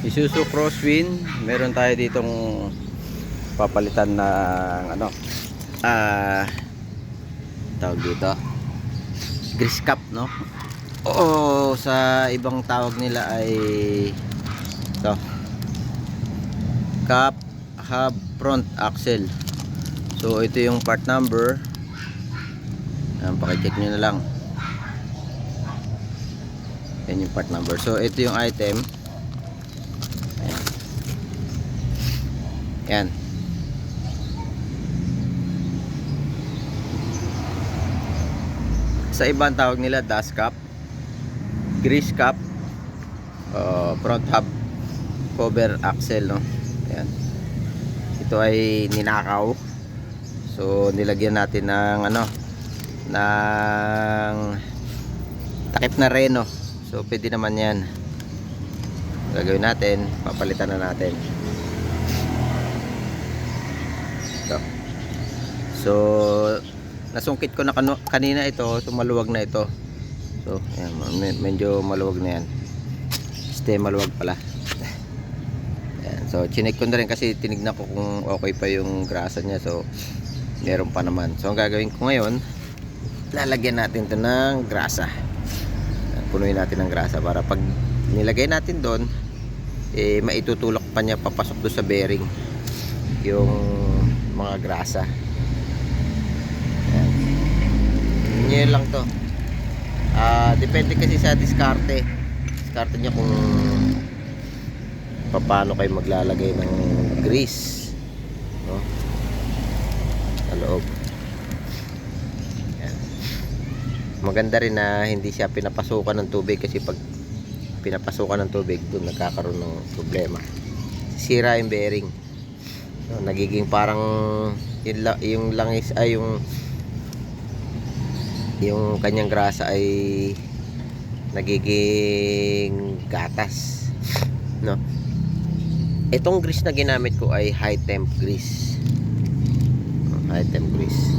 Isuzu Crosswind. Meron tayo ditong papalitan ng ano, tawag dito, grease cap, no? O sa ibang tawag nila ay ito, cap hub front axle. So ito yung part number. Paki-check nyo na lang. Yan yung part number. So ito yung item. Yan. Sa ibang tawag nila dust cap, grease cap, front hub cover axle, no? Yan. Ito ay ninakaw. So nilagyan natin ng ano, ng takip na reno. So pwede naman yan. Gagawin natin, papalitan na natin. Ito. So nasungkit ko na kanina ito. So maluwag na ito. So ayan, medyo maluwag na yan. Maluwag pala. Ayan. So chinek ko na rin kasi tinignan ko kung okay pa yung grasa niya. So meron pa naman. So ang gagawin ko ngayon, lalagyan natin ito ng grasa. Punuin natin ng grasa para pag nilagay natin doon, maitutulak pa niya papasok doon sa bearing yung mga grasa. Ayan. Yun lang to. Depende kasi sa diskarte niya kung paano kayo maglalagay ng grease, no? Sa loob. Ayan. Maganda rin na hindi siya pinapasukan ng tubig, kasi pag pinapasukan ng tubig doon nagkakaroon ng problema, sira yung bearing. So, nagiging parang yung langis ay yung kanyang grasa ay nagiging gatas, no? Itong grease na ginamit ko ay high temp grease. High temp grease.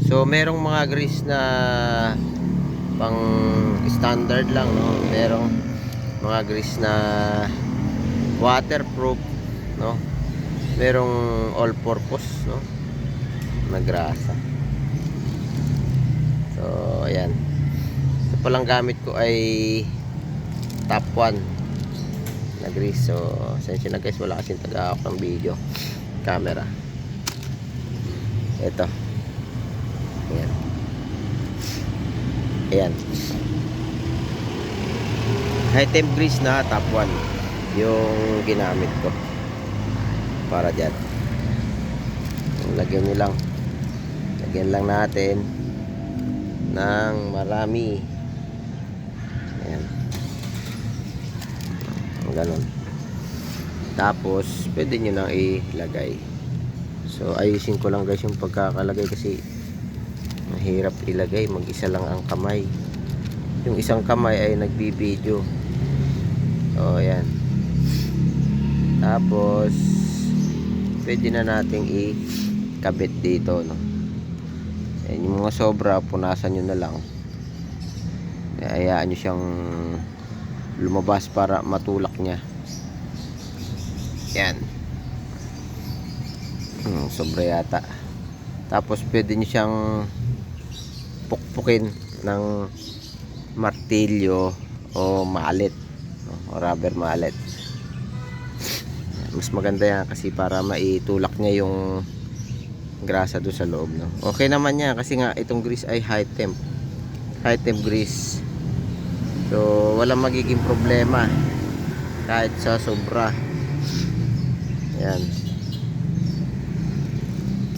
So merong mga grease na pang standard lang, no? Merong mga grease na waterproof, no? Merong all purpose, no, na grasa. So ayan, ito palang gamit ko ay top 1 na grease. So sensya na guys, wala kasing taga-hawak ng video camera. Ito, ayan, ayan, high temp grease na top 1 yung ginamit ko para dyan. Lagyan lang natin ng marami. Ayan, ganun. Tapos pwede nyo nang ilagay. So ayusin ko lang guys yung pagkakalagay, kasi mahirap ilagay, mag-isa lang ang kamay. Yung isang kamay ay nagbibideo. So ayan. Tapos pwede na nating ikabit dito, no? Ayan, yung mga sobra punasan nyo na lang. Hayaan nyo siyang lumabas para matulak nya. Yan. Sobra yata. Tapos pwede nyo siyang pukpukin ng martilyo o mallet, o rubber mallet. Mas maganda yan kasi para maitulak niya yung grasa doon sa loob, no? Okay naman yan kasi nga itong grease ay high temp grease. So walang magiging problema kahit sa sobra. Yan,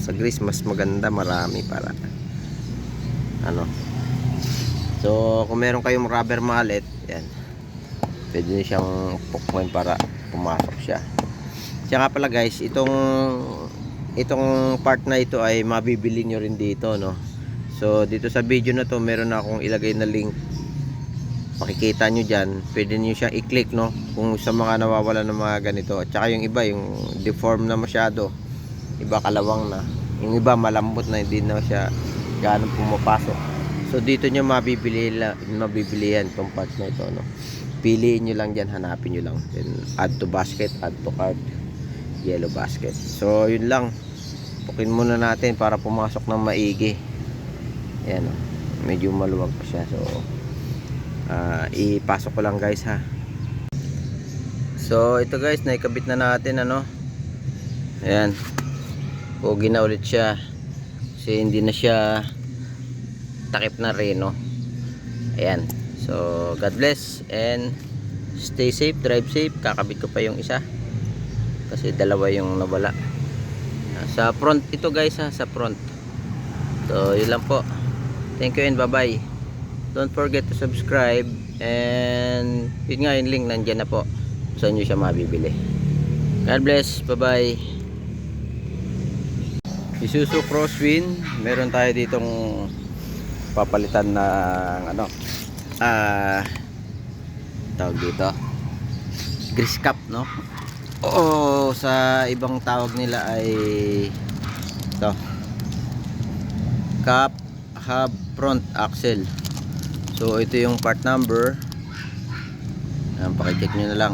sa grease mas maganda marami para ano. So kung meron kayong rubber mallet, yan, pwede nyo siyang pukpukin para pumasok siya. Kaya nga pala guys, itong part na ito ay mabibili nyo rin dito, no? So dito sa video na to meron na akong ilagay na link. Makikita nyo dyan, pwede nyo siyang i-click, no? Kung sa mga nawawala ng mga ganito. At saka yung iba, yung deform na masyado, iba kalawang na, yung iba malambot na, hindi na siya ganong pumapasok. So dito nyo mabibili yan itong part na ito, no? piliin nyo lang dyan, hanapin nyo lang, then add to basket, add to cart, yellow basket. So yun lang, pukin muna natin para pumasok ng maigi. Ayan o, medyo maluwag pa siya. So ipasok ko lang guys ha. So ito guys, naikabit na natin ano. Ayan, pogi na ulit siya kasi hindi na siya takip na reno. Ayan, so God bless and stay safe, drive safe. Kakabit ko pa yung isa kasi dalawa yung nawala sa front ito guys ha, sa front. So yun lang po, thank you and bye bye. Don't forget to subscribe, and yun nga, yung link nandyan na po, saan nyo siya mabibili. God bless, bye bye. Isuzu Crosswind, meron tayo ditong papalitan ng ano, tawag dito grease cap, no? Oo, sa ibang tawag nila ay ito, cap hub front axle. So ito yung part number. Pakicheck nyo na lang.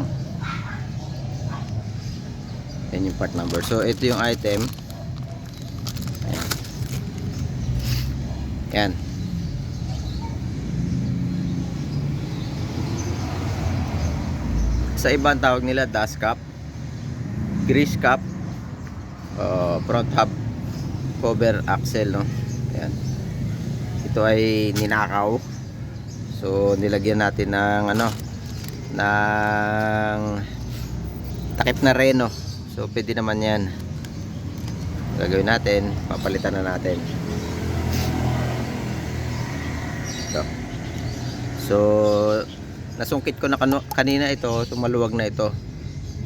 Yan yung part number. So ito yung item. Ayan. Yan. Sa ibang tawag nila dust cap, grease cap, front hub cover axle, no? Ayan. Ito ay ninakaw. So nilagyan natin ng ano, ng takip na reno. So pwede naman yan. Gagawin natin, papalitan na natin ito. So nasungkit ko na kanina ito. So maluwag na ito.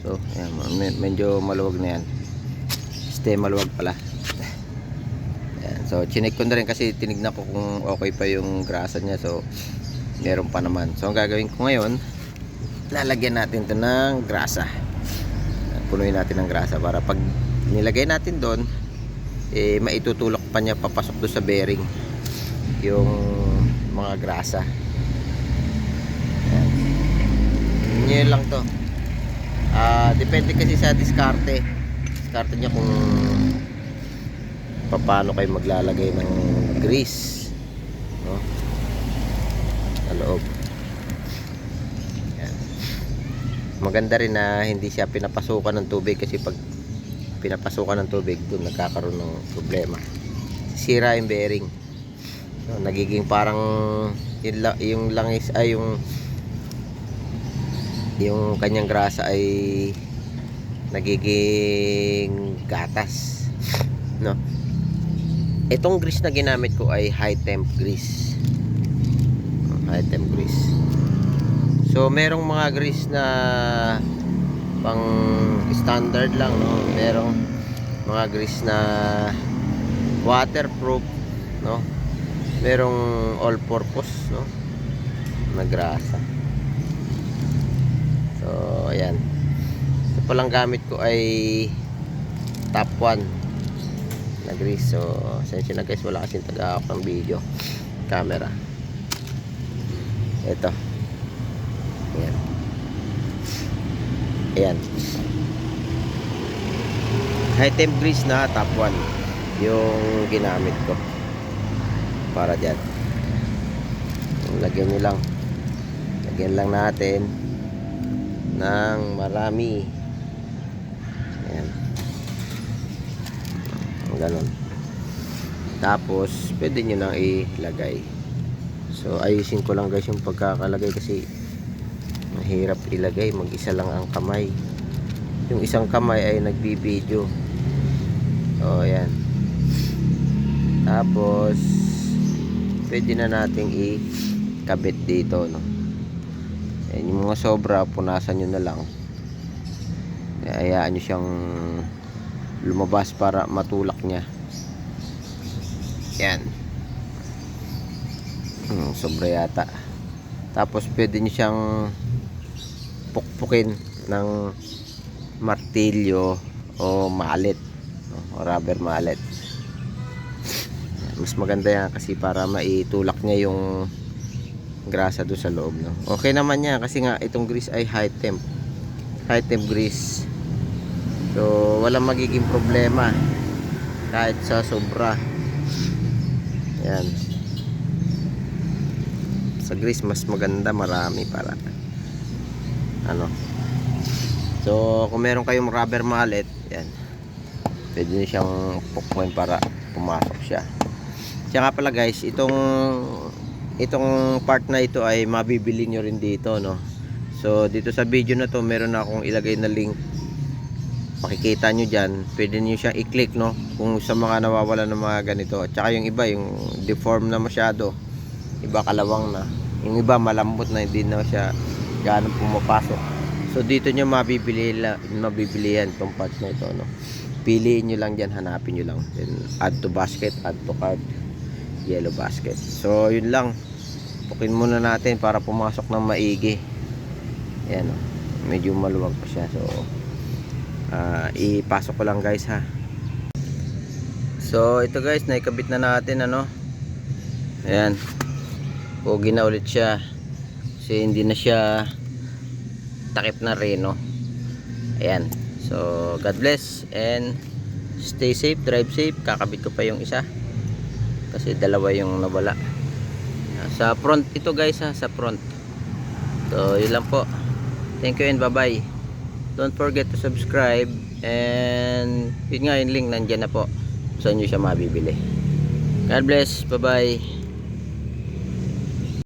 So ayan, medyo maluwag na yan. Maluwag pala. Ayan, so chinek ko na rin kasi tinignan ko kung okay pa yung grasa niya. So meron pa naman. So ang gagawin ko ngayon, lalagyan natin ito ng grasa. Punuin natin ng grasa para pag nilagay natin doon, maitutulak pa niya papasok doon sa bearing yung mga grasa. Ayan. Lang to. Depende kasi sa diskarte niya kung paano kayo maglalagay ng grease, no? Sa loob. Ayan. Maganda rin na hindi siya pinapasukan ng tubig, kasi pag pinapasukan ng tubig doon nagkakaroon ng problema, sira yung bearing. So, nagiging parang yung langis ay yung kanyang grasa ay nagiging gatas, no? Itong grease na ginamit ko ay high temp grease. High temp grease. So merong mga grease na pang standard lang, no? Merong mga grease na waterproof, no? Merong all purpose, no, na grasa. So ayan, ito palang gamit ko ay top 1 na grease. So sensya na guys, wala kasing taga-hawak ng video camera. Ito, ayan, ayan, high temp grease na top 1 yung ginamit ko para dyan. Lagyan lang natin ng marami. Ayan, ganun. Tapos pwede nyo nang ilagay. So ayusin ko lang guys yung pagkakalagay kasi mahirap ilagay, mag-isa lang ang kamay. Yung isang kamay ay nagbibideo. So ayan. Tapos pwede na nating ikabit dito, no? Ayan, yung mga sobra punasan nyo na lang. Hayaan nyo siyang lumabas para matulak niya. Yan. Sobra yata. Tapos pwede nyo siyang pukpukin ng martilyo o mallet, o rubber mallet. Mas maganda yan kasi para maitulak niya yung grasa doon sa loob, no? Okay naman yan kasi nga itong grease ay high temp grease. So walang magiging problema kahit sa sobra. Yan. Sa grease mas maganda, marami para ano. So kung meron kayong rubber mallet, yan, pwede nyo siyang pukpuin para pumasok siya. Siya nga pala guys, itong part na ito ay mabibili nyo rin dito, no? So dito sa video na to meron na akong ilagay na link, makikita nyo dyan, pwede nyo siya i-click, no? Kung sa mga nawawala ng mga ganito. At saka yung iba, yung deform na masyado, iba kalawang na, yung iba malambot na, hindi na siya ganong pumapasok. So dito nyo mabibili yan itong part na ito, no? Piliin nyo lang dyan, hanapin nyo lang, then add to basket, add to cart, yellow basket. So yun lang, pukin muna natin para pumasok ng maigi. Ayan, no? Medyo maluwag pa siya, so ipasok ko lang guys, ha. So ito guys, naikabit na natin, ano. Ayan, pogi na ulit siya kasi hindi na siya takip na rin, no? Ayan, so God bless and stay safe, drive safe. Kakabit ko pa yung isa kasi dalawa yung nawala sa front ito guys, ha, sa front. So yun lang po, thank you and bye bye. Don't forget to subscribe, and yun nga, yung link nandyan na po, saan nyo siya mabibili. God bless, bye bye.